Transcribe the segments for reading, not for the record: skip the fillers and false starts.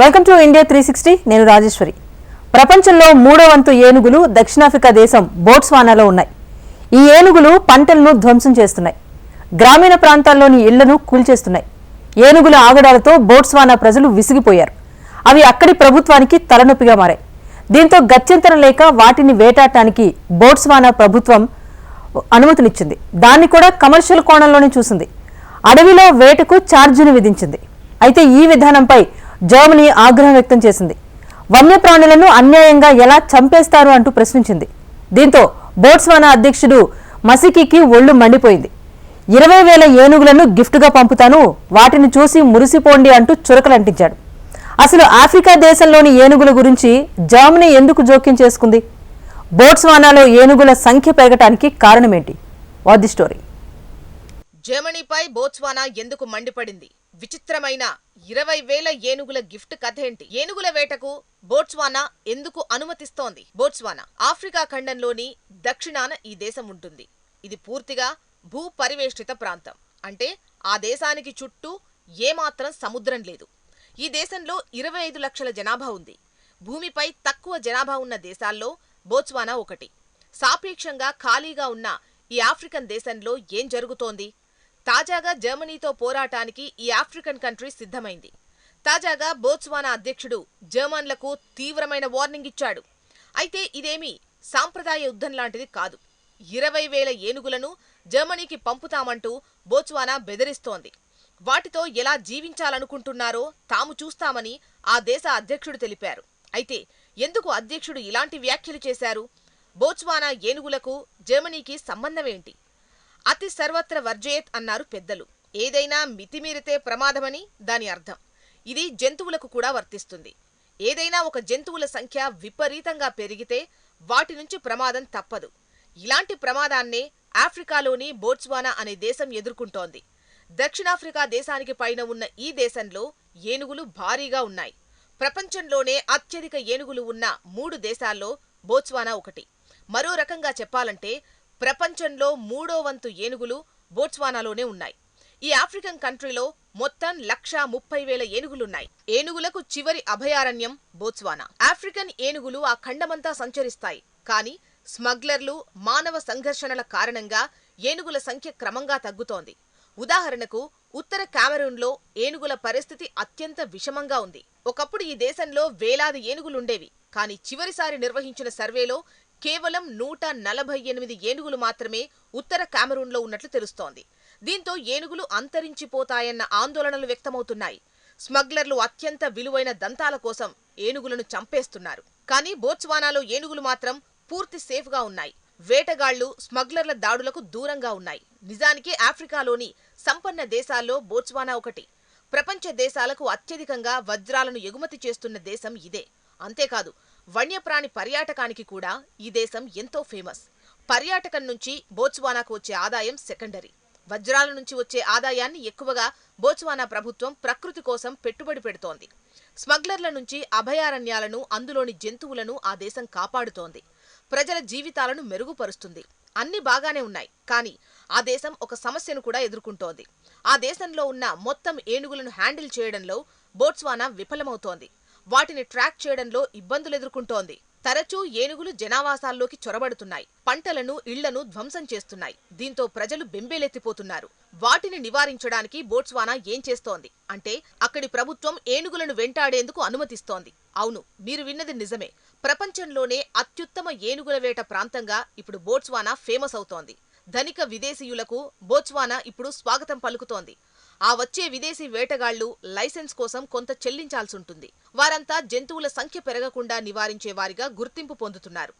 Welcome to India 360. నేను రాజేశ్వరి. ప్రపంచంలో మూడో వంతు ఏనుగులు దక్షిణాఫ్రికా దేశం బోట్స్వానాలో ఉన్నాయి. ఈ ఏనుగులు పంటలను ధ్వంసం చేస్తున్నాయి. గ్రామీణ ప్రాంతాల్లోని ఇళ్లను కూల్చేస్తున్నాయి. ఏనుగుల ఆగడాలతో బోట్స్వానా ప్రజలు విసిగిపోయారు. అవి అక్కడి ప్రభుత్వానికి తలనొప్పిగా మారాయి. దీంతో గత్యంతరం లేక వాటిని వేటాడటానికి బోట్స్వానా ప్రభుత్వం అనుమతినిచ్చింది. దాన్ని కూడా కమర్షియల్ కోణంలోనే చూసింది. అడవిలో వేటకు ఛార్జీని విధించింది. అయితే ఈ విధానంపై జర్మనీ ఆగ్రహం వ్యక్తం చేసింది. వన్యప్రాణులను అన్యాయంగా ఎలా చంపేస్తారు అంటూ ప్రశ్నించింది. దీంతో బోట్స్వానా అధ్యక్షుడు మసికీకి ఒళ్లు మండిపోయింది. 20,000 ఏనుగులను గిఫ్ట్గా పంపుతాను, వాటిని చూసి మురిసిపోండి అంటూ చురకలంటించాడు. అసలు ఆఫ్రికా దేశంలోని ఏనుగుల గురించి జర్మనీ ఎందుకు జోక్యం చేసుకుంది? బోట్స్వానాలో ఏనుగుల సంఖ్య పెరగటానికి కారణమేంటి? What the story? జర్మనీపై బోట్స్వానా ఎందుకు మండిపడింది? విచిత్రమైన 20,000 ఏనుగుల గిఫ్ట్ కథేంటి? ఏనుగుల వేటకు బోట్స్వానా ఎందుకు అనుమతిస్తోంది? బోట్స్వానా ఆఫ్రికా ఖండంలోని దక్షిణాన ఈ దేశం ఉంటుంది. ఇది పూర్తిగా భూపరివేష్టిత ప్రాంతం. అంటే ఆ దేశానికి చుట్టూ ఏమాత్రం సముద్రం లేదు. ఈ దేశంలో 25 లక్షల జనాభా ఉంది. భూమిపై తక్కువ జనాభా ఉన్న దేశాల్లో బోట్స్వానా ఒకటి. సాపేక్షంగా ఖాళీగా ఉన్న ఈ ఆఫ్రికన్ దేశంలో ఏం జరుగుతోంది? తాజాగా జర్మనీతో పోరాటానికి ఈ ఆఫ్రికన్ కంట్రీ సిద్ధమైంది. తాజాగా బోట్స్వానా అధ్యక్షుడు జర్మన్లకు తీవ్రమైన వార్నింగ్ ఇచ్చాడు. అయితే ఇదేమీ సాంప్రదాయ యుద్ధం లాంటిది కాదు. 20,000 ఏనుగులను జర్మనీకి పంపుతామంటూ బోట్స్వానా బెదిరిస్తోంది. వాటితో ఎలా జీవించాలనుకుంటున్నారో తాము చూస్తామని ఆ దేశ అధ్యక్షుడు తెలిపారు. అయితే ఎందుకు అధ్యక్షుడు ఇలాంటి వ్యాఖ్యలు చేశారు? బోట్స్వానా ఏనుగులకు జర్మనీకి సంబంధమేంటి? అతి సర్వత్ర వర్జయేత్ అన్నారు పెద్దలు. ఏదైనా మితిమీరితే ప్రమాదమని దాని అర్థం. ఇది జంతువులకు కూడా వర్తిస్తుంది. ఏదైనా ఒక జంతువుల సంఖ్య విపరీతంగా పెరిగితే వాటి నుంచి ప్రమాదం తప్పదు. ఇలాంటి ప్రమాదాన్నే ఆఫ్రికాలోని బోట్స్వానా అనే దేశం ఎదుర్కొంటోంది. దక్షిణాఫ్రికా దేశానికి పైన ఉన్న ఈ దేశంలో ఏనుగులు భారీగా ఉన్నాయి. ప్రపంచంలోనే అత్యధిక ఏనుగులు ఉన్న 3 దేశాల్లో బోట్స్వానా ఒకటి. మరో రకంగా చెప్పాలంటే ప్రపంచంలో మూడో వంతు ఏనుగులు బోట్స్వానాలోనే ఉన్నాయి. ఈ ఆఫ్రికన్ కంట్రీలో మొత్తం 130,000 ఏనుగులున్నాయి. ఏనుగులకు చివరి అభయారణ్యం బోట్స్వానా. ఆఫ్రికన్ ఏనుగులు ఆ ఖండమంతా సంచరిస్తాయి. కానీ స్మగ్లర్లు, మానవ సంఘర్షణల కారణంగా ఏనుగుల సంఖ్య క్రమంగా తగ్గుతోంది. ఉదాహరణకు ఉత్తర కామెరూన్లో ఏనుగుల పరిస్థితి అత్యంత విషమంగా ఉంది. ఒకప్పుడు ఈ దేశంలో వేలాది ఏనుగులుండేవి. కానీ చివరిసారి నిర్వహించిన సర్వేలో కేవలం 148 ఏనుగులు మాత్రమే ఉత్తర కామెరూన్లో ఉన్నట్లు తెలుస్తోంది. దీంతో ఏనుగులు అంతరించిపోతాయన్న ఆందోళనలు వ్యక్తమవుతున్నాయి. స్మగ్లర్లు అత్యంత విలువైన దంతాల కోసం ఏనుగులను చంపేస్తున్నారు. కానీ బోట్స్వానాలో ఏనుగులు మాత్రం పూర్తి సేఫ్గా ఉన్నాయి. వేటగాళ్లు, స్మగ్లర్ల దాడులకు దూరంగా ఉన్నాయి. నిజానికి ఆఫ్రికాలోని సంపన్న దేశాల్లో బోట్స్వానా ఒకటి. ప్రపంచ దేశాలకు అత్యధికంగా వజ్రాలను ఎగుమతి చేస్తున్న దేశం ఇదే. అంతేకాదు, వన్యప్రాణి పర్యాటకానికి కూడా ఈ దేశం ఎంతో ఫేమస్. పర్యాటకం నుంచి బోట్స్వానాకు వచ్చే ఆదాయం సెకండరీ. వజ్రాల నుంచి వచ్చే ఆదాయాన్ని ఎక్కువగా బోట్స్వానా ప్రభుత్వం ప్రకృతి కోసం పెట్టుబడి పెడుతోంది. స్మగ్లర్ల నుంచి అభయారణ్యాలను, అందులోని జంతువులను ఆ దేశం కాపాడుతోంది. ప్రజల జీవితాలను మెరుగుపరుస్తుంది. అన్ని బాగానే ఉన్నాయి. కానీ ఆ దేశం ఒక సమస్యను కూడా ఎదుర్కొంటోంది. ఆ దేశంలో ఉన్న మొత్తం ఏనుగులను హ్యాండిల్ చేయడంలో బోట్స్వానా విఫలమవుతోంది. వాటిని ట్రాక్ చేయడంలో ఇబ్బందులు ఎదుర్కొంటోంది. తరచూ ఏనుగులు జనావాసాల్లోకి చొరబడుతున్నాయి. పంటలను, ఇళ్లను ధ్వంసం చేస్తున్నాయి. దీంతో ప్రజలు బెంబేలెత్తిపోతున్నారు. వాటిని నివారించడానికి బోట్స్వానా ఏం చేస్తోంది అంటే అక్కడి ప్రభుత్వం ఏనుగులను వెంటాడేందుకు అనుమతిస్తోంది. అవును, మీరు విన్నది నిజమే. ప్రపంచంలోనే అత్యుత్తమ ఏనుగుల వేట ప్రాంతంగా ఇప్పుడు బోట్స్వానా ఫేమస్ అవుతోంది. ధనిక విదేశీయులకు బోట్స్వానా ఇప్పుడు స్వాగతం పలుకుతోంది. ఆ వచ్చే విదేశీ వేటగాళ్లు లైసెన్స్ కోసం కొంత చెల్లించాల్సుంటుంది. వారంతా జంతువుల సంఖ్య పెరగకుండా నివారించే వారిగా గుర్తింపు పొందుతున్నారు.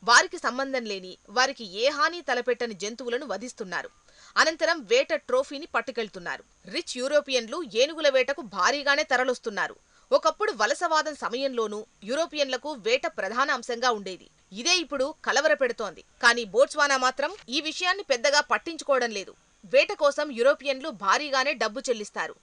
వారికి సంబంధం లేని, వారికి ఏ హాని తలపెట్టని జంతువులను వధిస్తున్నారు. అనంతరం వేట ట్రోఫీని పట్టుకెళ్తున్నారు. రిచ్ యూరోపియన్లు ఏనుగుల వేటకు భారీగానే తరలొస్తున్నారు. ఒకప్పుడు వలసవాదం సమయంలోనూ యూరోపియన్లకు వేట ప్రధాన అంశంగా ఉండేది. ఇదే ఇప్పుడు కలవరపెడుతోంది. కానీ బోట్స్వానా మాత్రం ఈ విషయాన్ని పెద్దగా పట్టించుకోవడం లేదు. వేట కోసం యూరోపియన్లు భారీగానే డబ్బు చెల్లిస్తారు.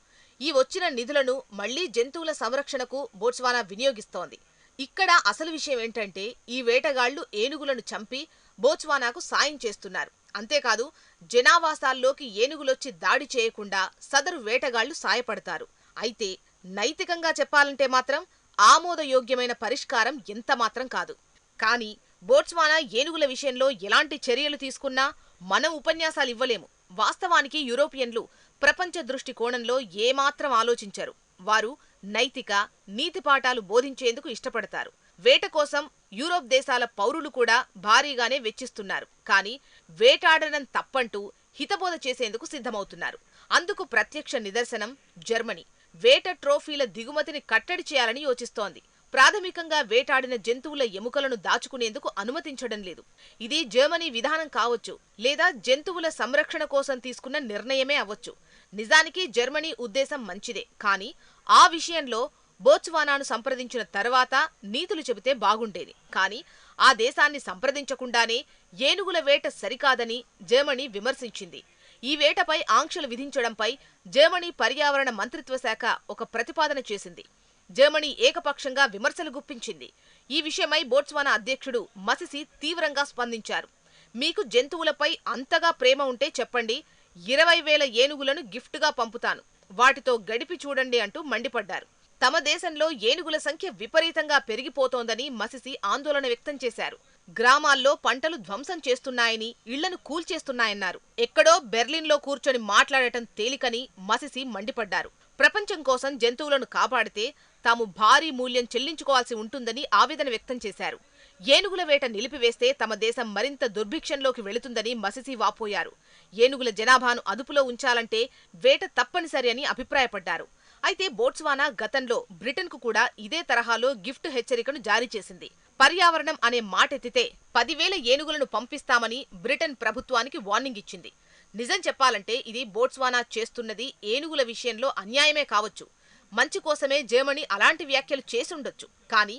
ఈ వచ్చిన నిధులను మళ్లీ జంతువుల సంరక్షణకు బోట్స్వానా వినియోగిస్తోంది. ఇక్కడ అసలు విషయం ఏంటంటే ఈ వేటగాళ్లు ఏనుగులను చంపి బోట్స్వానాకు సాయం చేస్తున్నారు. అంతేకాదు, జనావాసాల్లోకి ఏనుగులొచ్చి దాడి చేయకుండా సదరు వేటగాళ్లు సాయపడతారు. అయితే నైతికంగా చెప్పాలంటే మాత్రం ఆమోదయోగ్యమైన పరిష్కారం ఎంతమాత్రం కాదు. కానీ బోట్స్వానా ఏనుగుల విషయంలో ఎలాంటి చర్యలు తీసుకున్నా మనం ఉపన్యాసాలు ఇవ్వలేము. వాస్తవానికి యూరోపియన్లు ప్రపంచ దృష్టి కోణంలో ఏమాత్రం ఆలోచించరు. వారు నైతిక, నీతి పాఠాలు బోధించేందుకు ఇష్టపడతారు. వేట కోసం యూరోప్ దేశాల పౌరులు కూడా భారీగానే వెచ్చిస్తున్నారు. కానీ వేటాడడం తప్పంటూ హితబోధ చేసేందుకు సిద్ధమవుతున్నారు. అందుకు ప్రత్యక్ష నిదర్శనం జర్మనీ. వేట ట్రోఫీల దిగుమతిని కట్టడి చేయాలని యోచిస్తోంది. ప్రాథమికంగా వేటాడిన జంతువుల ఎముకలను దాచుకునేందుకు అనుమతించడం లేదు. ఇది జర్మనీ విధానం కావచ్చు, లేదా జంతువుల సంరక్షణ కోసం తీసుకున్న నిర్ణయమే అవ్వచ్చు. నిజానికి జర్మనీ ఉద్దేశం మంచిదే. కానీ ఆ విషయంలో బోట్స్వానాను సంప్రదించిన తర్వాత నీతులు చెబితే బాగుండేది. కానీ ఆ దేశాన్ని సంప్రదించకుండానే ఏనుగుల వేట సరికాదని జర్మనీ విమర్శించింది. ఈ వేటపై ఆంక్షలు విధించడంపై జర్మనీ పర్యావరణ మంత్రిత్వ శాఖ ఒక ప్రతిపాదన చేసింది. జర్మనీ ఏకపక్షంగా విమర్శలు గుప్పించింది. ఈ విషయమై బోట్స్వానా అధ్యక్షుడు మసిసి తీవ్రంగా స్పందించారు. మీకు జంతువులపై అంతగా ప్రేమ ఉంటే చెప్పండి, 20,000 ఏనుగులను గిఫ్ట్గా పంపుతాను, వాటితో గడిపి చూడండి అంటూ మండిపడ్డారు. తమ దేశంలో ఏనుగుల సంఖ్య విపరీతంగా పెరిగిపోతోందని మసిసి ఆందోళన వ్యక్తం చేశారు. గ్రామాల్లో పంటలు ధ్వంసం చేస్తున్నాయని, ఇళ్లను కూల్చేస్తున్నాయన్నారు. ఎక్కడో బెర్లిన్లో కూర్చొని మాట్లాడటం తేలికని మసిసి మండిపడ్డారు. ప్రపంచం కోసం జంతువులను కాపాడితే తాము భారీ మూల్యం చెల్లించుకోవాల్సి ఉంటుందని ఆవేదన వ్యక్తం చేశారు. ఏనుగుల వేట నిలిపివేస్తే తమ దేశం మరింత దుర్భిక్షంలోకి వెళుతుందని మసిసి వాపోయారు. ఏనుగుల జనాభాను అదుపులో ఉంచాలంటే వేట తప్పనిసరి అని అభిప్రాయపడ్డారు. అయితే బోట్స్వానా గతంలో బ్రిటన్కు కూడా ఇదే తరహాలో గిఫ్ట్ హెచ్చరికను జారీ చేసింది. పర్యావరణం అనే మాటెత్తితే 10,000 ఏనుగులను పంపిస్తామని బ్రిటన్ ప్రభుత్వానికి వార్నింగ్ ఇచ్చింది. నిజం చెప్పాలంటే ఇది బోట్స్వానా చేస్తున్నది ఏనుగుల విషయంలో అన్యాయమే కావచ్చు. మంచి కోసమే జర్మనీ అలాంటి వ్యాఖ్యలు చేసుండొచ్చు. కానీ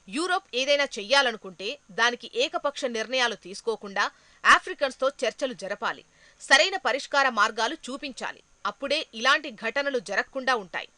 యూరోప్ ఏదైనా చెయ్యాలనుకుంటే దానికి ఏకపక్ష నిర్ణయాలు తీసుకోకుండా ఆఫ్రికన్స్తో చర్చలు జరపాలి. సరైన పరిష్కార మార్గాలు చూపించాలి. అప్పుడే ఇలాంటి ఘటనలు జరగకుండా ఉంటాయి.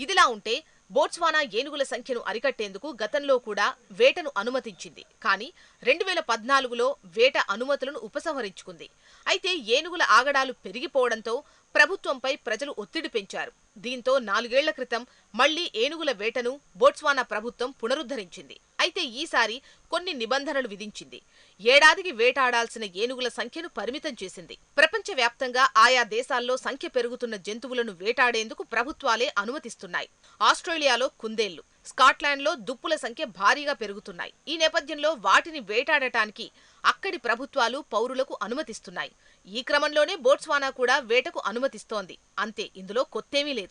ఇదిలా ఉంటే బోట్స్వానా ఏనుగుల సంఖ్యను అరికట్టేందుకు గతంలో కూడా వేటను అనుమతించింది. కానీ 2014లో వేట అనుమతులను ఉపసంహరించుకుంది. అయితే ఏనుగుల ఆగడాలు పెరిగిపోవడంతో ప్రభుత్వంపై ప్రజలు ఒత్తిడి పెంచారు. దీంతో 4 ఏళ్ల క్రితం మళ్లీ ఏనుగుల వేటను బోట్స్వానా ప్రభుత్వం పునరుద్ధరించింది. అయితే ఈసారి కొన్ని నిబంధనలు విధించింది. ఏడాదికి వేటాడాల్సిన ఏనుగుల సంఖ్యను పరిమితం చేసింది. ప్రపంచవ్యాప్తంగా ఆయా దేశాల్లో సంఖ్య పెరుగుతున్న జంతువులను వేటాడేందుకు ప్రభుత్వాలే అనుమతిస్తున్నాయి. ఆస్ట్రేలియాలో కుందేళ్లు, స్కాట్లాండ్లో దుప్పుల సంఖ్య భారీగా పెరుగుతున్నాయి. ఈ నేపథ్యంలో వాటిని వేటాడటానికి అక్కడి ప్రభుత్వాలు పౌరులకు అనుమతిస్తున్నాయి. ఈ క్రమంలోనే బోట్స్వానా కూడా వేటకు అనుమతిస్తోంది. అంతే, ఇందులో కొత్తేమీ లేదు.